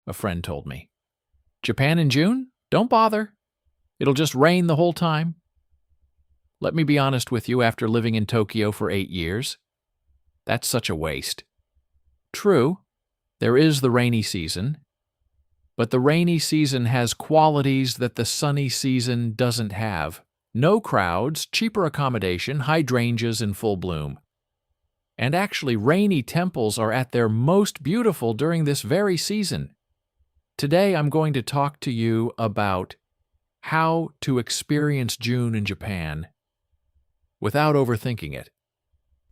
a friend told me. Japan in June? Don't bother. It'll just rain the whole time. Let me be honest with you, after living in Tokyo for 8 years, that's such a waste. True, there is the rainy season, but the rainy season has qualities that the sunny season doesn't have. No crowds, cheaper accommodation, hydrangeas in full bloom. And actually, rainy temples are at their most beautiful during this very season. Today, I'm going to talk to you about how to experience June in Japan without overthinking it.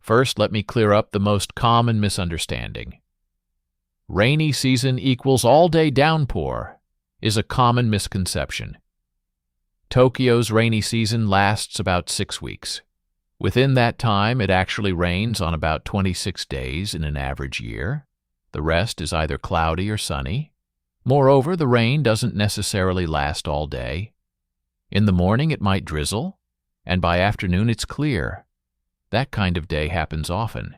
First, let me clear up the most common misunderstanding. Rainy season equals all-day downpour is a common misconception. Tokyo's rainy season lasts about 6 weeks. Within that time, it actually rains on about 26 days in an average year. The rest is either cloudy or sunny. Moreover, the rain doesn't necessarily last all day. In the morning, it might drizzle, and by afternoon, it's clear. That kind of day happens often.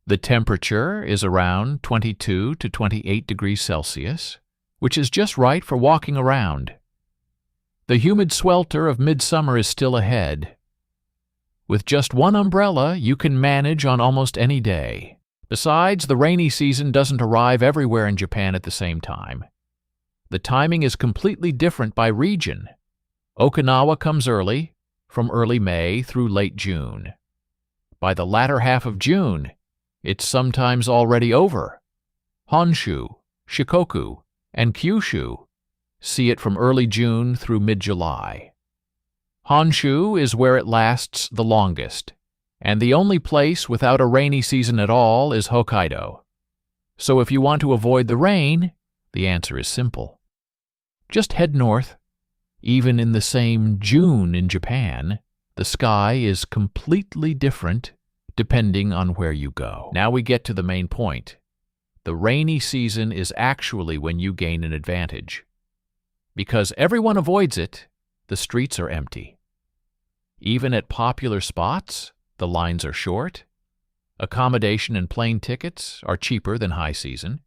The temperature is around 22 to 28 degrees Celsius, which is just right for walking around. The humid swelter of midsummer is still ahead. With just one umbrella, you can manage on almost any day. Besides, the rainy season doesn't arrive everywhere in Japan at the same time. The timing is completely different by region. Okinawa comes early, from early May through late June. By the latter half of June, it's sometimes already over. Honshu, Shikoku, and Kyushu see it from early June through mid-July. Honshu is where it lasts the longest, and the only place without a rainy season at all is Hokkaido. So if you want to avoid the rain, the answer is simple. Just head north. Even in the same June in Japan, the sky is completely different depending on where you go. Now we get to the main point. The rainy season is actually when you gain an advantage. Because everyone avoids it, the streets are empty. Even at popular spots, the lines are short. Accommodation and plane tickets are cheaper than high season.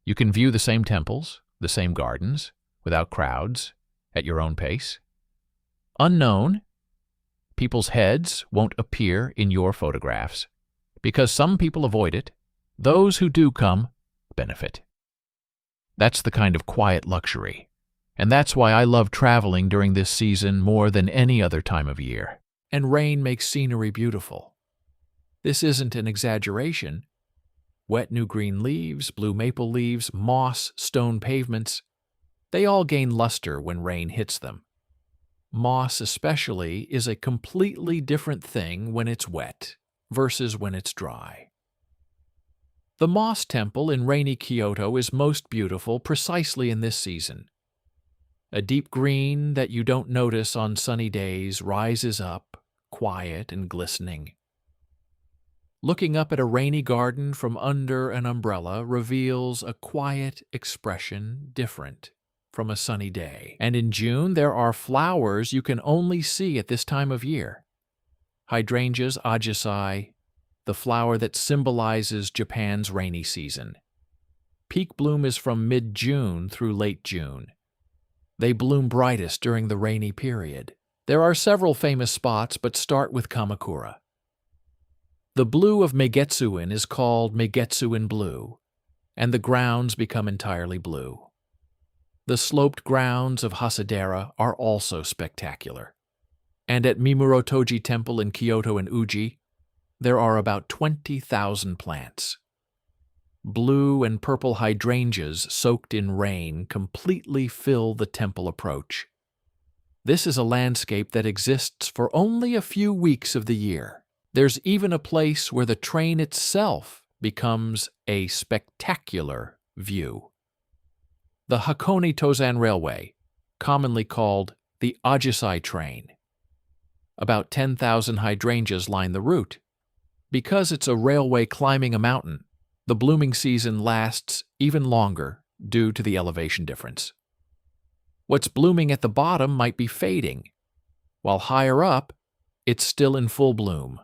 You can view the same temples, the same gardens, without crowds, at your own pace. Unknown, people's heads won't appear in your photographs. Because some people avoid it, those who do come benefit. That's the kind of quiet luxury. And that's why I love traveling during this season more than any other time of year. And rain makes scenery beautiful. This isn't an exaggeration. Wet new green leaves, blue maple leaves, moss, stone pavements, they all gain luster when rain hits them. Moss especially is a completely different thing when it's wet versus when it's dry. The moss temple in rainy Kyoto is most beautiful precisely in this season. A deep green that you don't notice on sunny days rises up, quiet and glistening. Looking up at a rainy garden from under an umbrella reveals a quiet expression different from a sunny day. And in June, there are flowers you can only see at this time of year. Hydrangeas ajisai, the flower that symbolizes Japan's rainy season. Peak bloom is from mid-June through late June. They bloom brightest during the rainy period. There are several famous spots, but start with Kamakura. The blue of Megetsuin is called Megetsuin blue, and the grounds become entirely blue. The sloped grounds of Hasadera are also spectacular. And at Mimurotoji Temple in Kyoto and Uji, there are about 20,000 plants. Blue and purple hydrangeas soaked in rain completely fill the temple approach. This is a landscape that exists for only a few weeks of the year. There's even a place where the train itself becomes a spectacular view. The Hakone Tozan Railway, commonly called the Ajisai train. About 10,000 hydrangeas line the route. Because it's a railway climbing a mountain, the blooming season lasts even longer due to the elevation difference. What's blooming at the bottom might be fading, while higher up, it's still in full bloom.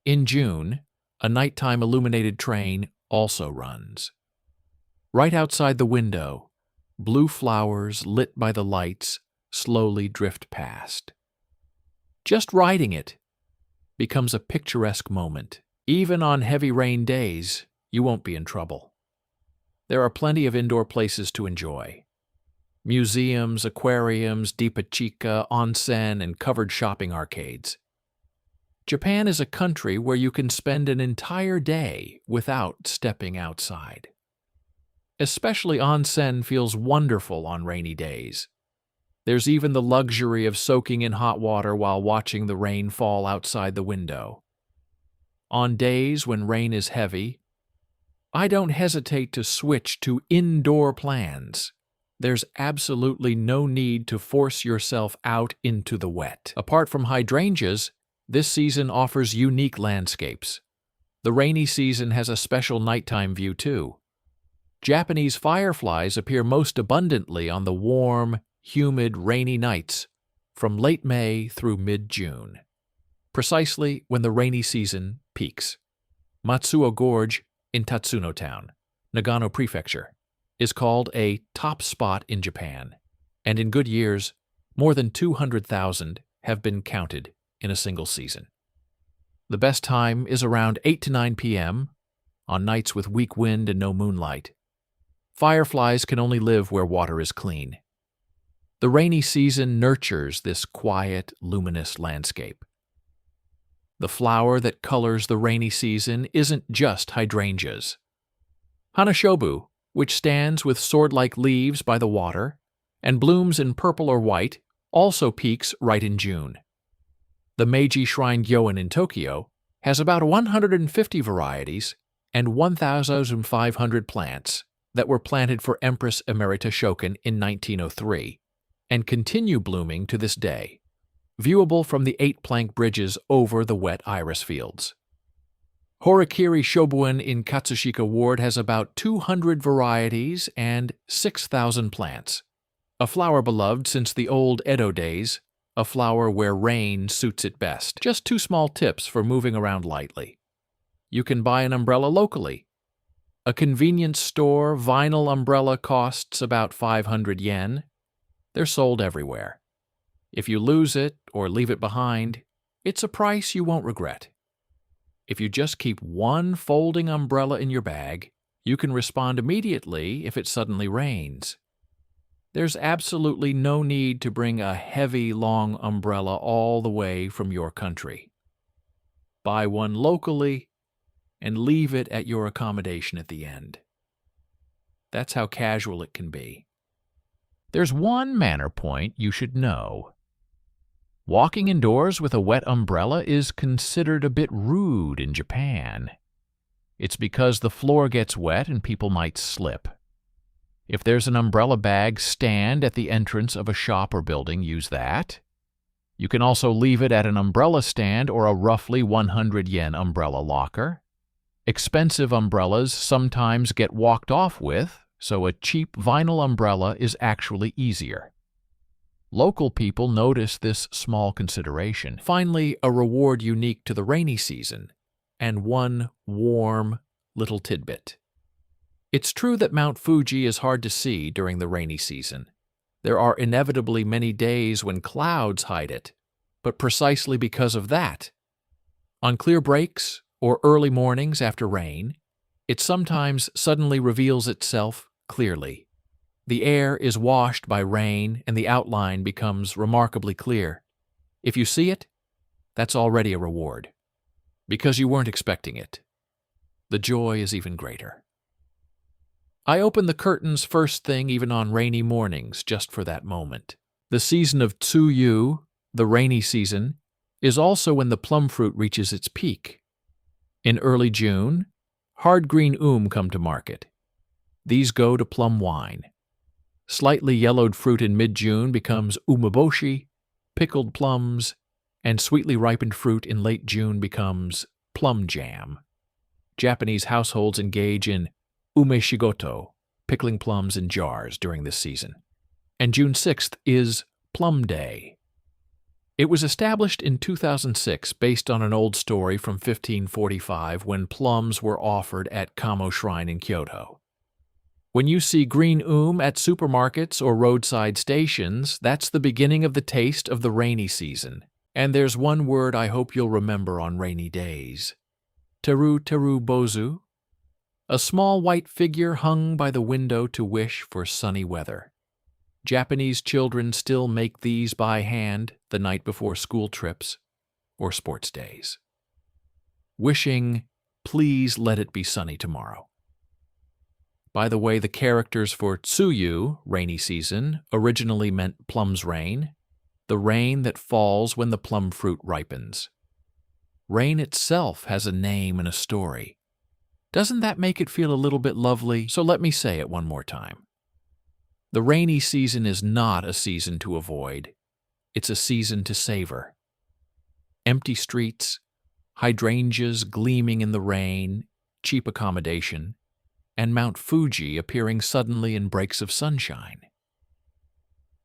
In June, a nighttime illuminated train also runs. Right outside the window, blue flowers lit by the lights slowly drift past. Just riding it becomes a picturesque moment. Even on heavy rain days, you won't be in trouble. There are plenty of indoor places to enjoy. Museums, aquariums, dipachika, onsen, and covered shopping arcades. Japan is a country where you can spend an entire day without stepping outside. Especially onsen feels wonderful on rainy days. There's even the luxury of soaking in hot water while watching the rain fall outside the window. On days when rain is heavy, I don't hesitate to switch to indoor plans. There's absolutely no need to force yourself out into the wet. Apart from hydrangeas, this season offers unique landscapes. The rainy season has a special nighttime view too. Japanese fireflies appear most abundantly on the warm, humid, rainy nights from late May through mid-June, precisely when the rainy season peaks. Matsuo Gorge in Tatsuno Town, Nagano Prefecture, is called a top spot in Japan, and in good years, more than 200,000 have been counted in a single season. The best time is around 8 to 9 p.m. on nights with weak wind and no moonlight. Fireflies can only live where water is clean. The rainy season nurtures this quiet, luminous landscape. The flower that colors the rainy season isn't just hydrangeas. Hanashobu, which stands with sword-like leaves by the water and blooms in purple or white, also peaks right in June. The Meiji Shrine Gyoen in Tokyo has about 150 varieties and 1,500 plants that were planted for Empress Emerita Shokin in 1903 and continue blooming to this day, viewable from the 8-plank bridges over the wet iris fields. Horikiri Shobuen in Katsushika Ward has about 200 varieties and 6,000 plants. A flower beloved since the old Edo days, a flower where rain suits it best. Just 2 small tips for moving around lightly. You can buy an umbrella locally. A convenience store vinyl umbrella costs about 500 yen. They're sold everywhere. If you lose it or leave it behind, it's a price you won't regret. If you just keep one folding umbrella in your bag, you can respond immediately if it suddenly rains. There's absolutely no need to bring a heavy, long umbrella all the way from your country. Buy one locally and leave it at your accommodation at the end. That's how casual it can be. There's one manner point you should know. Walking indoors with a wet umbrella is considered a bit rude in Japan. It's because the floor gets wet and people might slip. If there's an umbrella bag stand at the entrance of a shop or building, use that. You can also leave it at an umbrella stand or a roughly 100 yen umbrella locker. Expensive umbrellas sometimes get walked off with, so a cheap vinyl umbrella is actually easier. Local people notice this small consideration. Finally, a reward unique to the rainy season, and one warm little tidbit. It's true that Mount Fuji is hard to see during the rainy season. There are inevitably many days when clouds hide it, but precisely because of that, on clear breaks or early mornings after rain, it sometimes suddenly reveals itself clearly. The air is washed by rain and the outline becomes remarkably clear. If you see it, that's already a reward, because you weren't expecting it. The joy is even greater. I open the curtains first thing even on rainy mornings just for that moment. The season of tsuyu, the rainy season, is also when the plum fruit reaches its peak. In early June, hard green come to market. These go to plum wine. Slightly yellowed fruit in mid-June becomes umeboshi, pickled plums, and sweetly ripened fruit in late June becomes plum jam. Japanese households engage in umeshigoto, pickling plums in jars during this season. And June 6th is Plum Day. It was established in 2006 based on an old story from 1545 when plums were offered at Kamo Shrine in Kyoto. When you see green at supermarkets or roadside stations, that's the beginning of the taste of the rainy season. And there's one word I hope you'll remember on rainy days. Teru teru bozu. A small white figure hung by the window to wish for sunny weather. Japanese children still make these by hand the night before school trips or sports days. Wishing, please let it be sunny tomorrow. By the way, the characters for tsuyu, rainy season, originally meant plum's rain, the rain that falls when the plum fruit ripens. Rain itself has a name and a story. Doesn't that make it feel a little bit lovely? So let me say it one more time. The rainy season is not a season to avoid. It's a season to savor. Empty streets, hydrangeas gleaming in the rain, cheap accommodation, and Mount Fuji appearing suddenly in breaks of sunshine.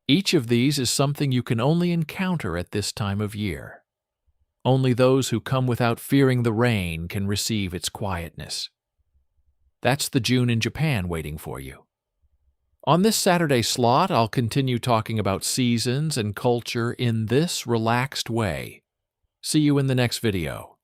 Each of these is something you can only encounter at this time of year. Only those who come without fearing the rain can receive its quietness. That's the June in Japan waiting for you. On this Saturday slot, I'll continue talking about seasons and culture in this relaxed way. See you in the next video.